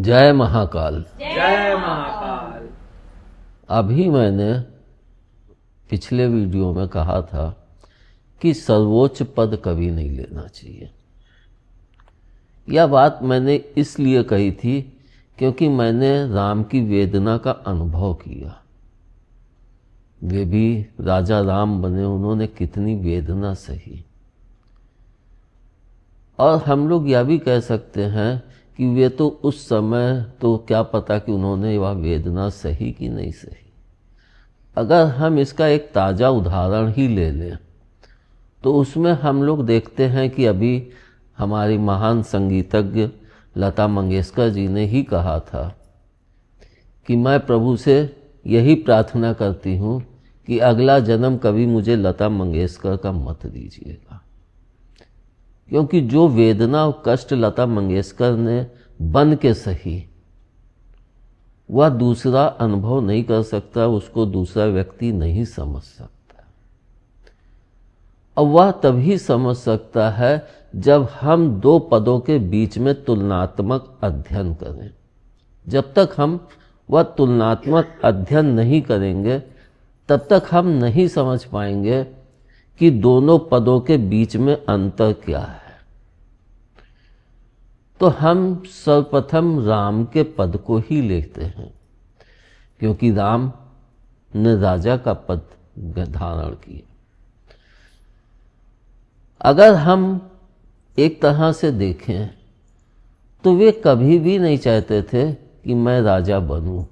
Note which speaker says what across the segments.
Speaker 1: जय महाकाल।
Speaker 2: जय महाकाल।
Speaker 1: अभी मैंने पिछले वीडियो में कहा था कि सर्वोच्च पद कभी नहीं लेना चाहिए। यह बात मैंने इसलिए कही थी क्योंकि मैंने राम की वेदना का अनुभव किया। वे भी राजा राम बने, उन्होंने कितनी वेदना सही। और हम लोग यह भी कह सकते हैं कि वे तो उस समय तो क्या पता कि उन्होंने वह वेदना सही कि नहीं सही। अगर हम इसका एक ताज़ा उदाहरण ही ले लें तो उसमें हम लोग देखते हैं कि अभी हमारी महान संगीतज्ञ लता मंगेशकर जी ने ही कहा था कि मैं प्रभु से यही प्रार्थना करती हूँ कि अगला जन्म कभी मुझे लता मंगेशकर का मत दीजिएगा, क्योंकि जो वेदना और कष्ट लता मंगेशकर ने बन के सही वह दूसरा अनुभव नहीं कर सकता, उसको दूसरा व्यक्ति नहीं समझ सकता। और वह तभी समझ सकता है जब हम दो पदों के बीच में तुलनात्मक अध्ययन करें। जब तक हम वह तुलनात्मक अध्ययन नहीं करेंगे तब तक हम नहीं समझ पाएंगे कि दोनों पदों के बीच में अंतर क्या है। तो हम सर्वप्रथम राम के पद को ही लेते हैं, क्योंकि राम ने राजा का पद धारण किया। अगर हम एक तरह से देखें तो वे कभी भी नहीं चाहते थे कि मैं राजा बनूं,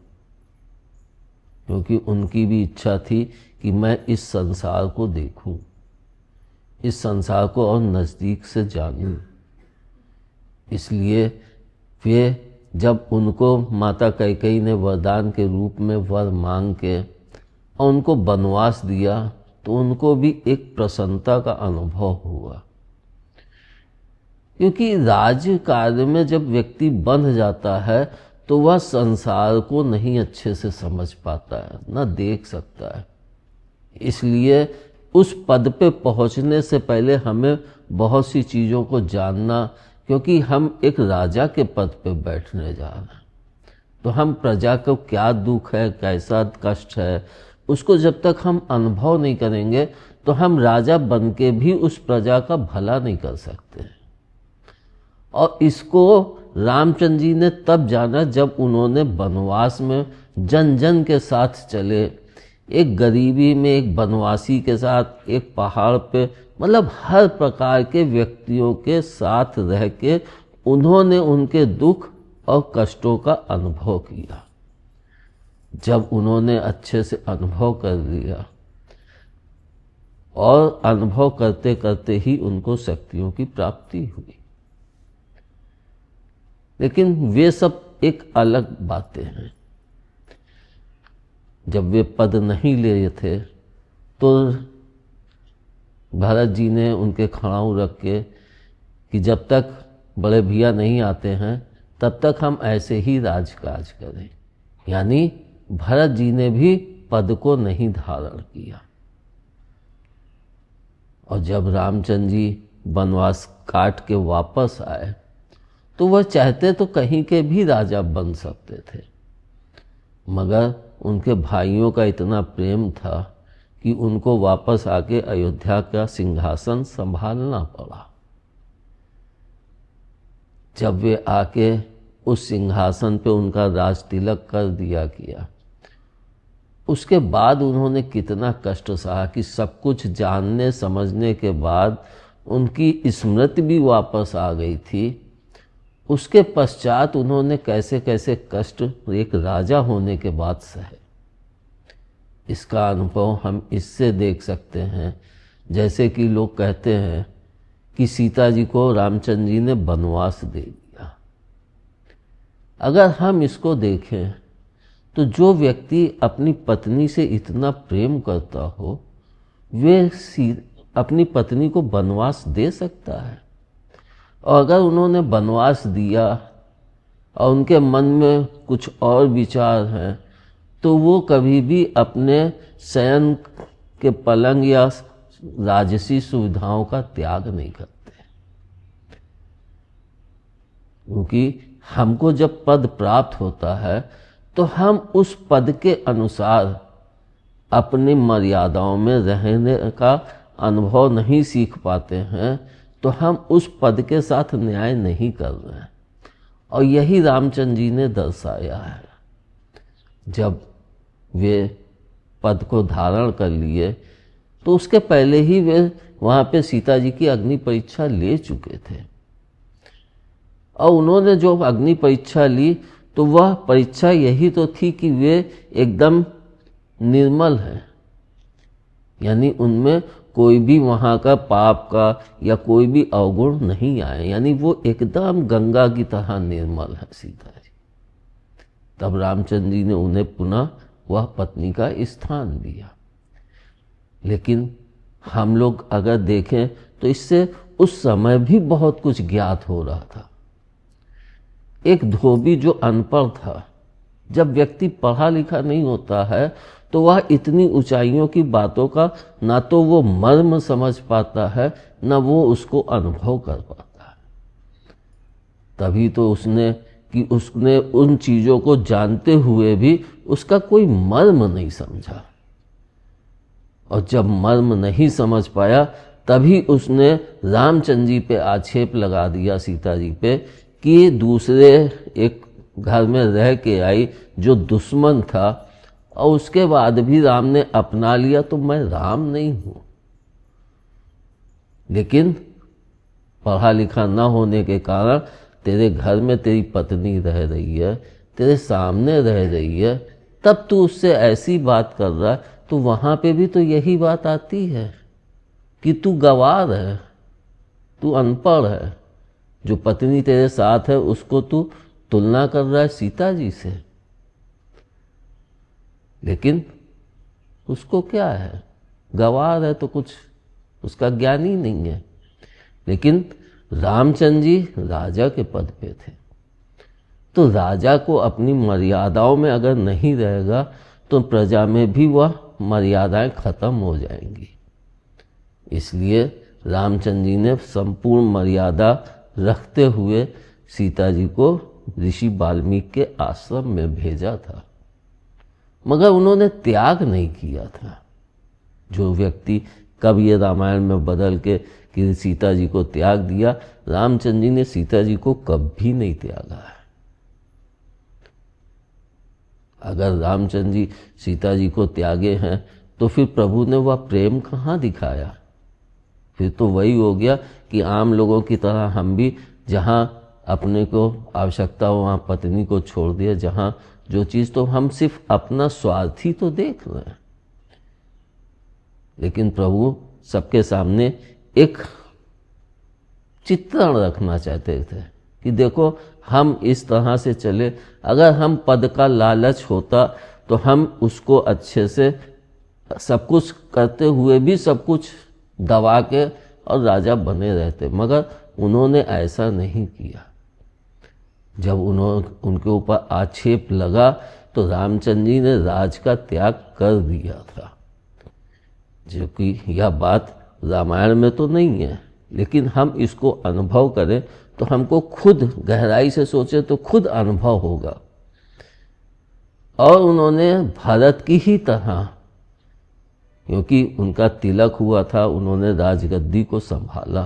Speaker 1: क्योंकि उनकी भी इच्छा थी कि मैं इस संसार को देखूं, इस संसार को और नज़दीक से जानूं। इसलिए वे जब उनको माता कैकेयी ने वरदान के रूप में वर मांग के और उनको वनवास दिया तो उनको भी एक प्रसन्नता का अनुभव हुआ, क्योंकि राज्य कार्य में जब व्यक्ति बंध जाता है तो वह संसार को नहीं अच्छे से समझ पाता है, न देख सकता है। इसलिए उस पद पे पहुंचने से पहले हमें बहुत सी चीज़ों को जानना, क्योंकि हम एक राजा के पद पे बैठने जा रहे हैं, तो हम प्रजा को क्या दुख है, कैसा कष्ट है, उसको जब तक हम अनुभव नहीं करेंगे तो हम राजा बन के भी उस प्रजा का भला नहीं कर सकते। और इसको रामचंद्र जी ने तब जाना जब उन्होंने वनवास में जन जन के साथ चले, एक गरीबी में, एक वनवासी के साथ, एक पहाड़ पे, मतलब हर प्रकार के व्यक्तियों के साथ रह के उन्होंने उनके दुख और कष्टों का अनुभव किया। जब उन्होंने अच्छे से अनुभव कर लिया और अनुभव करते करते ही उनको शक्तियों की प्राप्ति हुई। लेकिन वे सब एक अलग बातें हैं। जब वे पद नहीं ले रहे थे तो भरत जी ने उनके खड़ाऊ रख के कि जब तक बड़े भैया नहीं आते हैं तब तक हम ऐसे ही राजकाज करें। यानी भरत जी ने भी पद को नहीं धारण किया। और जब रामचंद्र जी वनवास काट के वापस आए तो वह चाहते तो कहीं के भी राजा बन सकते थे, मगर उनके भाइयों का इतना प्रेम था कि उनको वापस आके अयोध्या का सिंहासन संभालना पड़ा। जब वे आके उस सिंहासन पे उनका राज तिलक कर दिया गया, उसके बाद उन्होंने कितना कष्ट सहा कि सब कुछ जानने समझने के बाद उनकी स्मृति भी वापस आ गई थी। उसके पश्चात उन्होंने कैसे कैसे कष्ट एक राजा होने के बाद सहे। इसका अनुभव हम इससे देख सकते हैं, जैसे कि लोग कहते हैं कि सीता जी को रामचंद्र जी ने वनवास दे दिया। अगर हम इसको देखें तो जो व्यक्ति अपनी पत्नी से इतना प्रेम करता हो वे अपनी पत्नी को वनवास दे सकता है। और अगर उन्होंने वनवास दिया और उनके मन में कुछ और विचार हैं तो वो कभी भी अपने शयन के पलंग या राजसी सुविधाओं का त्याग नहीं करते, क्योंकि हमको जब पद प्राप्त होता है तो हम उस पद के अनुसार अपनी मर्यादाओं में रहने का अनुभव नहीं सीख पाते हैं, तो हम उस पद के साथ न्याय नहीं कर रहे हैं। और यही रामचंद्र जी ने दर्शाया है। जब वे पद को धारण कर लिए तो उसके पहले ही वे वहाँ पे सीता जी की अग्नि परीक्षा ले चुके थे, और उन्होंने जो अग्नि परीक्षा ली तो वह परीक्षा यही तो थी कि वे एकदम निर्मल हैं, यानी उनमें कोई भी वहाँ का पाप का या कोई भी अवगुण नहीं आए, यानी वो एकदम गंगा की तरह निर्मल है सीता जी। तब रामचंद्र जी ने उन्हें पुनः वह पत्नी का स्थान दिया। लेकिन हम लोग अगर देखें तो इससे उस समय भी बहुत कुछ ज्ञात हो रहा था। एक धोबी जो अनपढ़ था, जब व्यक्ति पढ़ा लिखा नहीं होता है तो वह इतनी ऊंचाइयों की बातों का ना तो वो मर्म समझ पाता है, ना वो उसको अनुभव कर पाता है। तभी तो उसने उन चीज़ों को जानते हुए भी उसका कोई मर्म नहीं समझा, और जब मर्म नहीं समझ पाया तभी उसने रामचंद्र जी पे आक्षेप लगा दिया सीता जी पे कि दूसरे एक घर में रह के आई जो दुश्मन था, और उसके बाद भी राम ने अपना लिया, तो मैं राम नहीं हूं। लेकिन पढ़ा लिखा न होने के कारण तेरे घर में तेरी पत्नी रह रही है, तेरे सामने रह रही है, तब तू उससे ऐसी बात कर रहा है, तो वहां पे भी तो यही बात आती है कि तू गंवार है, तू अनपढ़ है। जो पत्नी तेरे साथ है उसको तू तुलना कर रहा है सीता जी से। लेकिन उसको क्या है, गंवार है तो कुछ उसका ज्ञान ही नहीं है। लेकिन रामचंद्र जी राजा के पद पे थे, तो राजा को अपनी मर्यादाओं में अगर नहीं रहेगा तो प्रजा में भी वह मर्यादाएं खत्म हो जाएंगी। इसलिए रामचंद्र जी ने संपूर्ण मर्यादा रखते हुए सीता जी को ऋषि वाल्मीकि के आश्रम में भेजा था, मगर उन्होंने त्याग नहीं किया था। जो व्यक्ति कब ये रामायण में बदल के कि सीता जी को त्याग दिया, रामचंद्र जी ने सीता जी को कभी नहीं त्यागा है। अगर रामचंद्र जी सीता जी को त्यागे हैं तो फिर प्रभु ने वह प्रेम कहाँ दिखाया? फिर तो वही हो गया कि आम लोगों की तरह हम भी जहाँ अपने को आवश्यकता हो वहाँ पत्नी को छोड़ दिया, जहाँ जो चीज़ तो हम सिर्फ अपना स्वार्थी तो देख रहे हैं। लेकिन प्रभु सबके सामने एक चित्रण रखना चाहते थे कि देखो हम इस तरह से चले, अगर हम पद का लालच होता तो हम उसको अच्छे से सब कुछ करते हुए भी सब कुछ दबा के और राजा बने रहते, मगर उन्होंने ऐसा नहीं किया। जब उनके ऊपर आक्षेप लगा तो रामचंद्र जी ने राज का त्याग कर दिया था। जो कि यह बात रामायण में तो नहीं है, लेकिन हम इसको अनुभव करें तो हमको खुद गहराई से सोचे तो खुद अनुभव होगा। और उन्होंने भारत की ही तरह, क्योंकि उनका तिलक हुआ था, उन्होंने राजगद्दी को संभाला,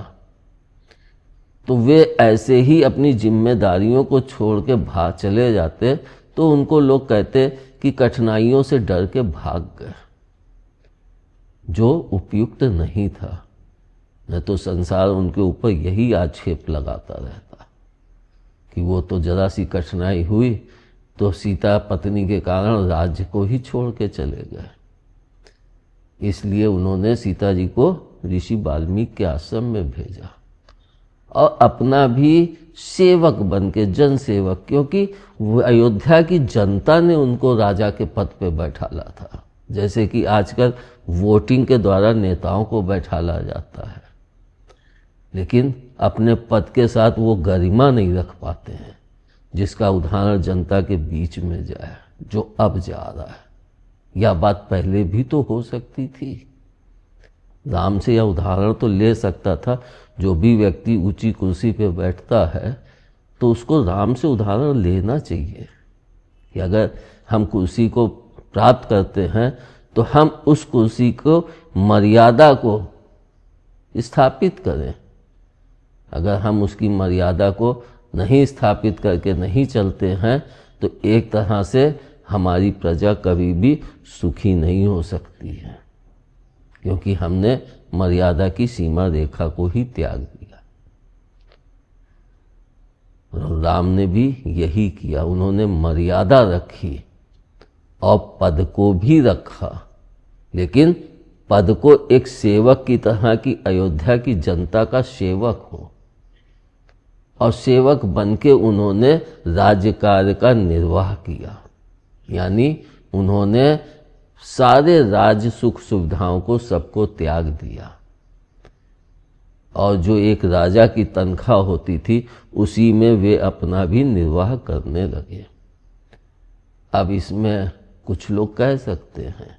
Speaker 1: तो वे ऐसे ही अपनी जिम्मेदारियों को छोड़ के भाग चले जाते तो उनको लोग कहते कि कठिनाइयों से डर के भाग गए, जो उपयुक्त नहीं था। न तो संसार उनके ऊपर यही आक्षेप लगाता रहता कि वो तो जरा सी कठिनाई हुई तो सीता पत्नी के कारण राज्य को ही छोड़ के चले गए। इसलिए उन्होंने सीता जी को ऋषि वाल्मीकि के आश्रम में भेजा और अपना भी सेवक बन के, जन सेवक, क्योंकि अयोध्या की जनता ने उनको राजा के पद पे बैठाला था। जैसे कि आजकल वोटिंग के द्वारा नेताओं को बैठाला जाता है, लेकिन अपने पद के साथ वो गरिमा नहीं रख पाते हैं, जिसका उदाहरण जनता के बीच में जाए, जो अब जा रहा है। यह बात पहले भी तो हो सकती थी। राम से यह उदाहरण तो ले सकता था। जो भी व्यक्ति ऊंची कुर्सी पे बैठता है तो उसको राम से उदाहरण लेना चाहिए कि अगर हम कुर्सी को प्राप्त करते हैं तो हम उस कुर्सी को मर्यादा को स्थापित करें। अगर हम उसकी मर्यादा को नहीं स्थापित करके नहीं चलते हैं तो एक तरह से हमारी प्रजा कभी भी सुखी नहीं हो सकती है, क्योंकि हमने मर्यादा की सीमा रेखा को ही त्याग दिया। राम ने भी यही किया, उन्होंने मर्यादा रखी और पद को भी रखा, लेकिन पद को एक सेवक की तरह की अयोध्या की जनता का सेवक हो, और सेवक बनके उन्होंने राज्य कार्य का निर्वाह किया। यानी उन्होंने सारे राज्य सुख सुविधाओं को सबको त्याग दिया, और जो एक राजा की तनख्वाह होती थी उसी में वे अपना भी निर्वाह करने लगे। अब इसमें कुछ लोग कह सकते हैं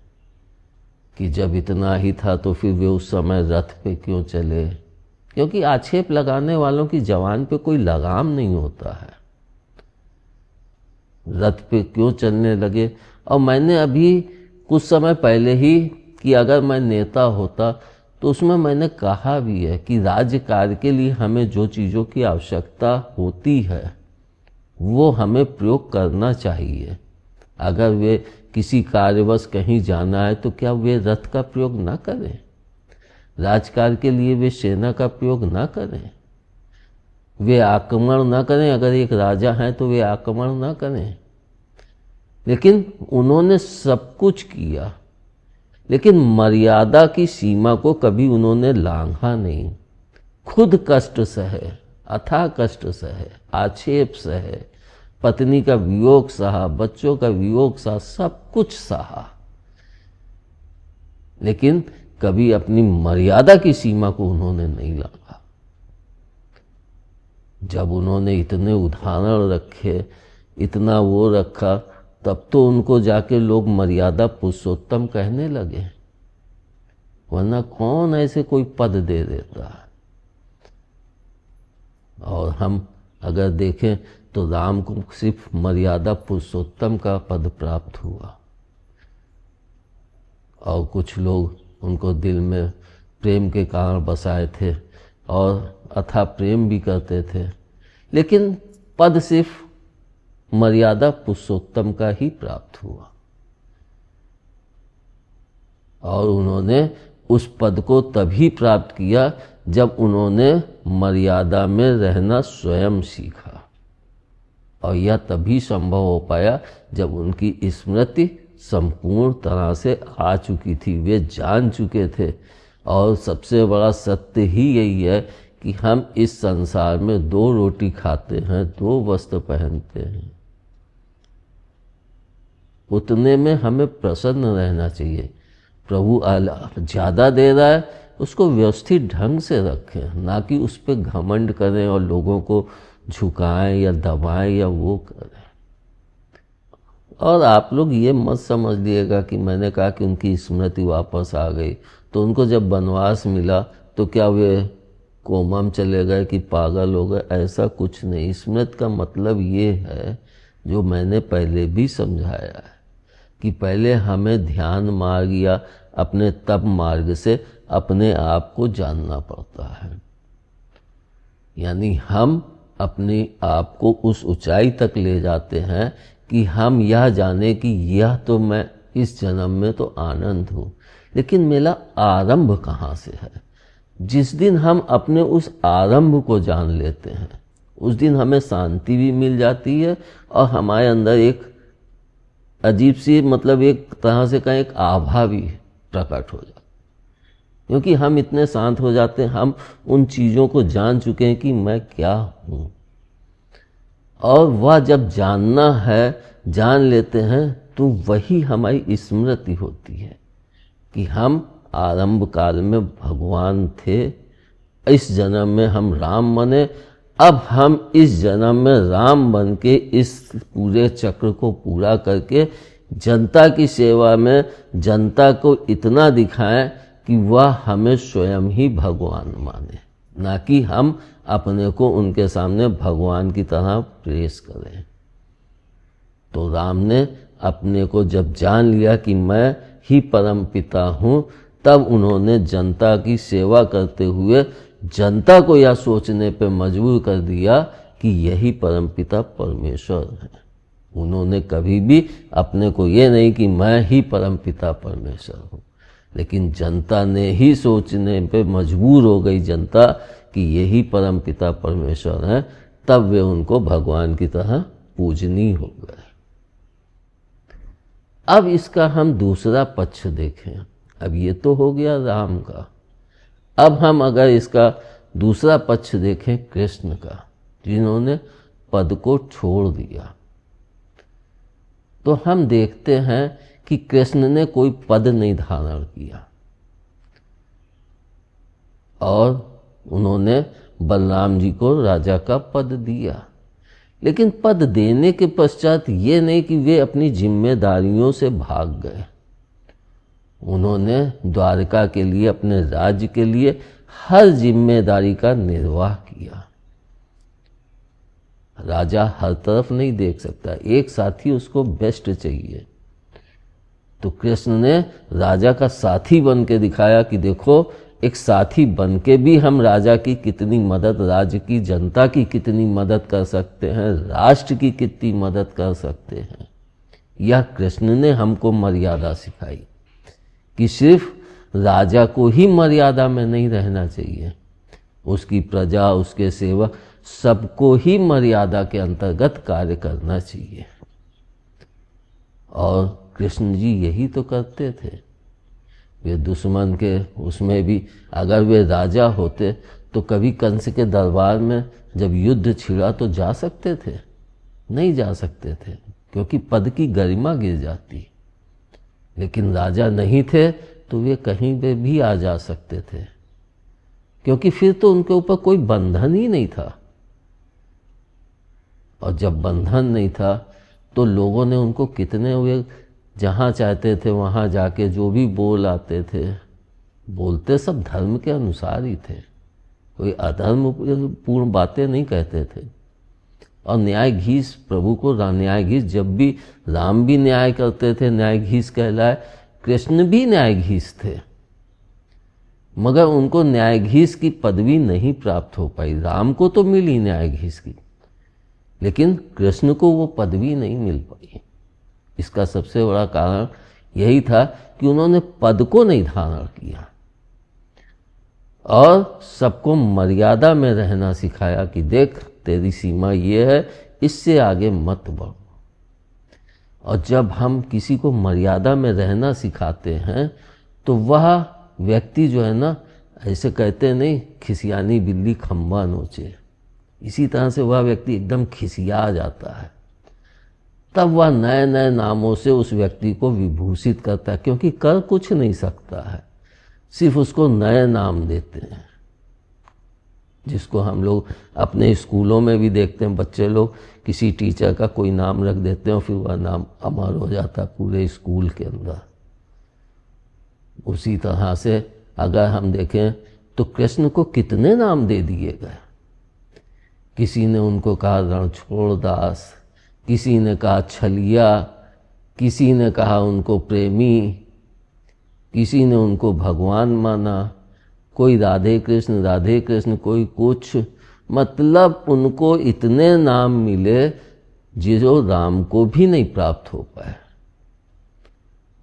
Speaker 1: कि जब इतना ही था तो फिर वे उस समय रथ पे क्यों चले, क्योंकि आक्षेप लगाने वालों की जवान पे कोई लगाम नहीं होता है। रथ पे क्यों चलने लगे? और मैंने अभी कुछ समय पहले ही कि अगर मैं नेता होता तो उसमें मैंने कहा भी है कि राज्य कार्य के लिए हमें जो चीज़ों की आवश्यकता होती है वो हमें प्रयोग करना चाहिए। अगर वे किसी कार्यवश कहीं जाना है तो क्या वे रथ का प्रयोग ना करें? राजकार्य के लिए वे सेना का प्रयोग ना करें? वे आक्रमण ना करें? अगर एक राजा हैं तो वे आक्रमण ना करें? लेकिन उन्होंने सब कुछ किया, लेकिन मर्यादा की सीमा को कभी उन्होंने लांघा नहीं। खुद कष्ट सहे, अथाह कष्ट सहे, आक्षेप सहे, पत्नी का वियोग सहा, बच्चों का वियोग सहा, सब कुछ सहा, लेकिन कभी अपनी मर्यादा की सीमा को उन्होंने नहीं लांघा। जब उन्होंने इतने उदाहरण रखे, इतना वो रखा, तब तो उनको जाके लोग मर्यादा पुरुषोत्तम कहने लगे, वरना कौन ऐसे कोई पद दे देता है। और हम अगर देखें तो राम को सिर्फ मर्यादा पुरुषोत्तम का पद प्राप्त हुआ, और कुछ लोग उनको दिल में प्रेम के कारण बसाए थे और अथाह प्रेम भी करते थे, लेकिन पद सिर्फ मर्यादा पुरुषोत्तम का ही प्राप्त हुआ। और उन्होंने उस पद को तभी प्राप्त किया जब उन्होंने मर्यादा में रहना स्वयं सीखा, और यह तभी संभव हो पाया जब उनकी स्मृति संपूर्ण तरह से आ चुकी थी, वे जान चुके थे। और सबसे बड़ा सत्य ही यही है कि हम इस संसार में 2 रोटी खाते हैं, 2 वस्त्र पहनते हैं, उतने में हमें प्रसन्न रहना चाहिए। प्रभु ज़्यादा दे रहा है, उसको व्यवस्थित ढंग से रखें, ना कि उस पर घमंड करें और लोगों को झुकाएं या दबाएं या वो करें। और आप लोग ये मत समझ लिएगा कि मैंने कहा कि उनकी स्मृति वापस आ गई, तो उनको जब वनवास मिला तो क्या वे कोमा में चले गए कि पागल हो गए? ऐसा कुछ नहीं। स्मृति का मतलब ये है, जो मैंने पहले भी समझाया है, कि पहले हमें ध्यान मार्ग या अपने तप मार्ग से अपने आप को जानना पड़ता है। यानी हम अपने आप को उस ऊंचाई तक ले जाते हैं कि हम यह जाने कि यह तो मैं इस जन्म में तो आनंद हूँ, लेकिन मेरा आरंभ कहाँ से है। जिस दिन हम अपने उस आरंभ को जान लेते हैं, उस दिन हमें शांति भी मिल जाती है, और हमारे अंदर एक अजीब सी, मतलब एक तरह से का एक आभा भी प्रकट हो जाता है, क्योंकि हम इतने शांत हो जाते हैं, हम उन चीज़ों को जान चुके हैं कि मैं क्या हूँ। और वह जब जानना है, जान लेते हैं, तो वही हमारी स्मृति होती है कि हम आरंभ काल में भगवान थे, इस जन्म में हम राम बने, अब हम इस जन्म में राम बन के इस पूरे चक्र को पूरा करके जनता की सेवा में जनता को इतना दिखाएं कि वह हमें स्वयं ही भगवान माने, ना कि हम अपने को उनके सामने भगवान की तरह पेश करें। तो राम ने अपने को जब जान लिया कि मैं ही परम पिता हूँ, तब उन्होंने जनता की सेवा करते हुए जनता को यह सोचने पे मजबूर कर दिया कि यही परमपिता परमेश्वर है। उन्होंने कभी भी अपने को ये नहीं कि मैं ही परमपिता परमेश्वर हूँ, लेकिन जनता ने ही सोचने पे मजबूर हो गई जनता कि यही परमपिता परमेश्वर है, तब वे उनको भगवान की तरह पूजनीय हो गए। अब इसका हम दूसरा पक्ष देखें। अब ये तो हो गया राम का। अब हम अगर इसका दूसरा पक्ष देखें कृष्ण का, जिन्होंने पद को छोड़ दिया, तो हम देखते हैं कि कृष्ण ने कोई पद नहीं धारण किया और उन्होंने बलराम जी को राजा का पद दिया। लेकिन पद देने के पश्चात ये नहीं कि वे अपनी जिम्मेदारियों से भाग गए। उन्होंने द्वारका के लिए, अपने राज्य के लिए हर जिम्मेदारी का निर्वाह किया। राजा हर तरफ नहीं देख सकता, एक साथी उसको बेस्ट चाहिए। तो कृष्ण ने राजा का साथी बन के दिखाया कि देखो, एक साथी बन के भी हम राजा की कितनी मदद, राज्य की जनता की कितनी मदद कर सकते हैं, राष्ट्र की कितनी मदद कर सकते हैं। यह कृष्ण ने हमको मर्यादा सिखाई कि सिर्फ राजा को ही मर्यादा में नहीं रहना चाहिए, उसकी प्रजा, उसके सेवक, सबको ही मर्यादा के अंतर्गत कार्य करना चाहिए। और कृष्ण जी यही तो करते थे। वे दुश्मन के उसमें भी अगर वे राजा होते तो कभी कंस के दरबार में जब युद्ध छिड़ा तो जा सकते थे? नहीं जा सकते थे, क्योंकि पद की गरिमा गिर जाती। लेकिन राजा नहीं थे तो वे कहीं पे भी आ जा सकते थे, क्योंकि फिर तो उनके ऊपर कोई बंधन ही नहीं था। और जब बंधन नहीं था तो लोगों ने उनको कितने हुए, जहाँ चाहते थे वहाँ जाके जो भी बोल आते थे, बोलते सब धर्म के अनुसार ही थे, कोई अधर्म पूर्ण बातें नहीं कहते थे। और न्यायाधीश, प्रभु को न्यायाधीश, जब भी राम भी न्याय करते थे न्यायाधीश कहलाए, कृष्ण भी न्यायाधीश थे, मगर उनको न्यायाधीश की पदवी नहीं प्राप्त हो पाई। राम को तो मिली न्यायाधीश की, लेकिन कृष्ण को वो पदवी नहीं मिल पाई। इसका सबसे बड़ा कारण यही था कि उन्होंने पद को नहीं धारण किया और सबको मर्यादा में रहना सिखाया कि देख, तेरी सीमा ये है, इससे आगे मत बढ़ो। और जब हम किसी को मर्यादा में रहना सिखाते हैं तो वह व्यक्ति जो है ना, ऐसे कहते नहीं, खिसियानी बिल्ली खंबा नोचे, इसी तरह से वह व्यक्ति एकदम खिसिया जाता है। तब वह नए नए नामों से उस व्यक्ति को विभूषित करता है, क्योंकि कर कुछ नहीं सकता है, सिर्फ उसको नए नाम देते हैं। जिसको हम लोग अपने स्कूलों में भी देखते हैं, बच्चे लोग किसी टीचर का कोई नाम रख देते हैं और फिर वह नाम अमर हो जाता है पूरे स्कूल के अंदर। उसी तरह से अगर हम देखें तो कृष्ण को कितने नाम दे दिए गए। किसी ने उनको कहा रणछोड़ दास, किसी ने कहा छलिया, किसी ने कहा उनको प्रेमी, किसी ने उनको भगवान माना, कोई राधे कृष्ण, कोई कुछ। मतलब उनको इतने नाम मिले जो राम को भी नहीं प्राप्त हो पाए।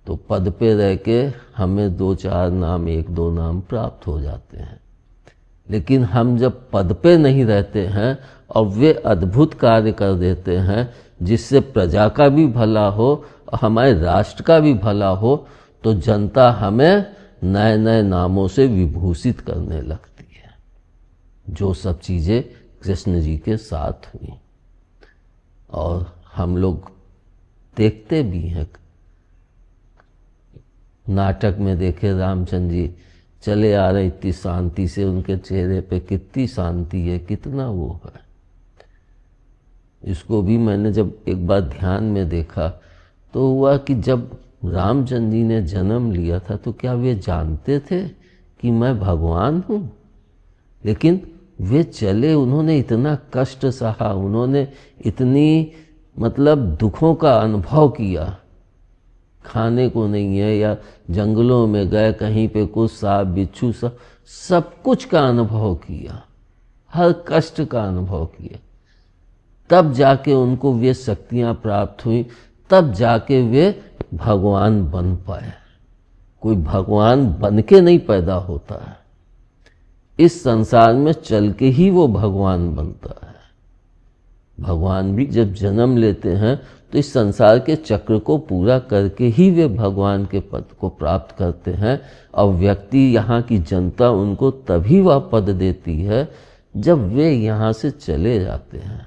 Speaker 1: तो पद पे रह के हमें 2-4 नाम, 1-2 नाम प्राप्त हो जाते हैं, लेकिन हम जब पद पे नहीं रहते हैं और वे अद्भुत कार्य कर देते हैं जिससे प्रजा का भी भला हो और हमारे राष्ट्र का भी भला हो, तो जनता हमें नए नए नामों से विभूषित करने लगती है। जो सब चीज़ें कृष्ण जी के साथ हुई और हम लोग देखते भी हैं। नाटक में देखे रामचंद्र जी चले आ रहे, इतनी शांति से, उनके चेहरे पे कितनी शांति है, कितना वो है। इसको भी मैंने जब एक बार ध्यान में देखा तो हुआ कि जब रामचंद्र जी ने जन्म लिया था तो क्या वे जानते थे कि मैं भगवान हूँ? लेकिन वे चले, उन्होंने इतना कष्ट सहा, उन्होंने इतनी दुखों का अनुभव किया। खाने को नहीं है, या जंगलों में गए, कहीं पे कुछ सांप बिच्छू सब कुछ का अनुभव किया, हर कष्ट का अनुभव किया। तब जाके उनको वे शक्तियां प्राप्त हुई, तब जाके वे भगवान बन पाए। कोई भगवान बन के नहीं पैदा होता है, इस संसार में चल के ही वो भगवान बनता है। भगवान भी जब जन्म लेते हैं तो इस संसार के चक्र को पूरा करके ही वे भगवान के पद को प्राप्त करते हैं। और व्यक्ति, यहाँ की जनता उनको तभी वह पद देती है जब वे यहाँ से चले जाते हैं।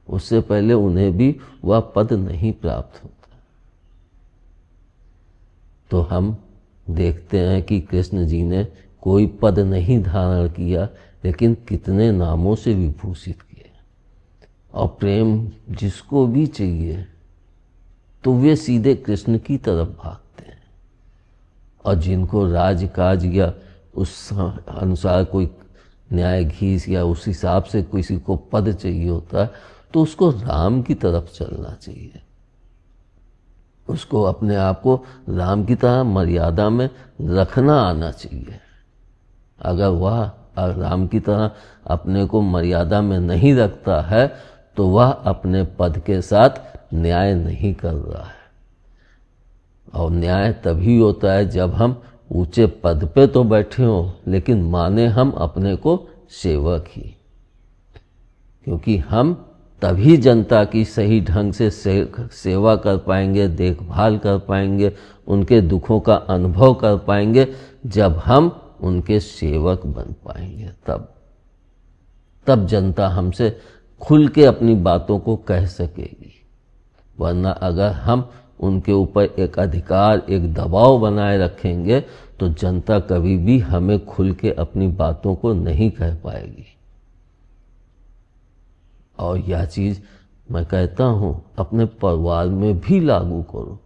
Speaker 1: उससे पहले उन्हें भी वह पद नहीं प्राप्त होता। तो हम देखते हैं कि कृष्ण जी ने कोई पद नहीं धारण किया, लेकिन कितने नामों से विभूषित किए। और प्रेम जिसको भी चाहिए तो वे सीधे कृष्ण की तरफ भागते हैं। और जिनको राजकाज या उस अनुसार कोई न्यायाधीश या उस हिसाब से किसी को पद चाहिए होता है, तो उसको राम की तरफ चलना चाहिए। उसको अपने आप को राम की तरह मर्यादा में रखना आना चाहिए। अगर वह राम की तरह अपने को मर्यादा में नहीं रखता है तो वह अपने पद के साथ न्याय नहीं कर रहा है। और न्याय तभी होता है जब हम ऊंचे पद पे तो बैठे हों, लेकिन माने हम अपने को सेवक ही। क्योंकि हम तभी जनता की सही ढंग से सेवा कर पाएंगे, देखभाल कर पाएंगे, उनके दुखों का अनुभव कर पाएंगे, जब हम उनके सेवक बन पाएंगे। तब जनता हमसे खुल के अपनी बातों को कह सकेगी। वरना अगर हम उनके ऊपर एक अधिकार, एक दबाव बनाए रखेंगे तो जनता कभी भी हमें खुल के अपनी बातों को नहीं कह पाएगी। और यह चीज़ मैं कहता हूँ अपने परिवार में भी लागू करो।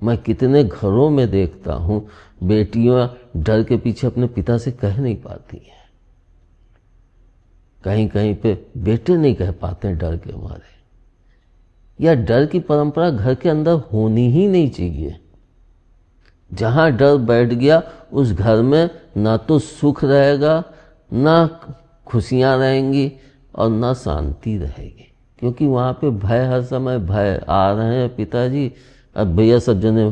Speaker 1: मैं कितने घरों में देखता हूँ बेटियां डर के पीछे अपने पिता से कह नहीं पाती हैं। कहीं कहीं पे बेटे नहीं कह पाते हैं डर के मारे। या डर की परंपरा घर के अंदर होनी ही नहीं चाहिए। जहां डर बैठ गया उस घर में ना तो सुख रहेगा, ना खुशियां रहेंगी, और ना शांति रहेगी। क्योंकि वहां पे भय, हर समय भय आ रहे हैं पिताजी, अब भैया सब जने,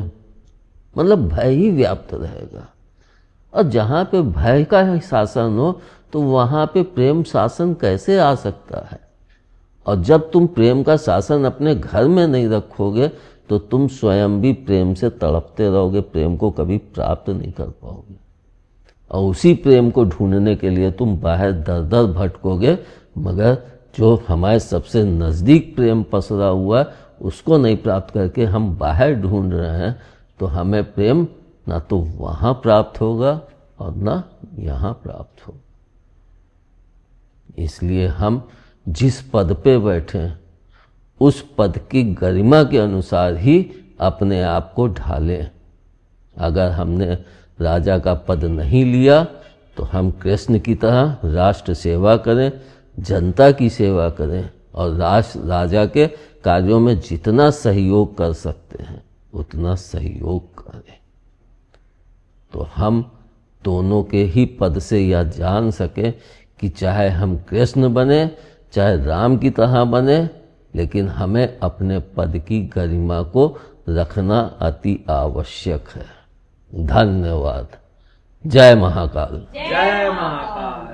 Speaker 1: भय ही व्याप्त रहेगा। और जहां पे भय का शासन हो तो वहां पे प्रेम शासन कैसे आ सकता है। और जब तुम प्रेम का शासन अपने घर में नहीं रखोगे तो तुम स्वयं भी प्रेम से तड़पते रहोगे, प्रेम को कभी प्राप्त नहीं कर पाओगे। और उसी प्रेम को ढूंढने के लिए तुम बाहर दर दर भटकोगे, मगर जो हमारे सबसे नज़दीक प्रेम पसरा हुआ उसको नहीं प्राप्त करके हम बाहर ढूंढ रहे हैं, तो हमें प्रेम ना तो वहाँ प्राप्त होगा और ना यहाँ प्राप्त होगा। इसलिए हम जिस पद पे बैठे उस पद की गरिमा के अनुसार ही अपने आप को ढालें। अगर हमने राजा का पद नहीं लिया तो हम कृष्ण की तरह राष्ट्र सेवा करें, जनता की सेवा करें, और राजा के कार्यों में जितना सहयोग कर सकते हैं उतना सहयोग करें। तो हम दोनों के ही पद से यह जान सकें कि चाहे हम कृष्ण बने, चाहे राम की तरह बने, लेकिन हमें अपने पद की गरिमा को रखना अति आवश्यक है। धन्यवाद। जय महाकाल।
Speaker 2: जय महाकाल।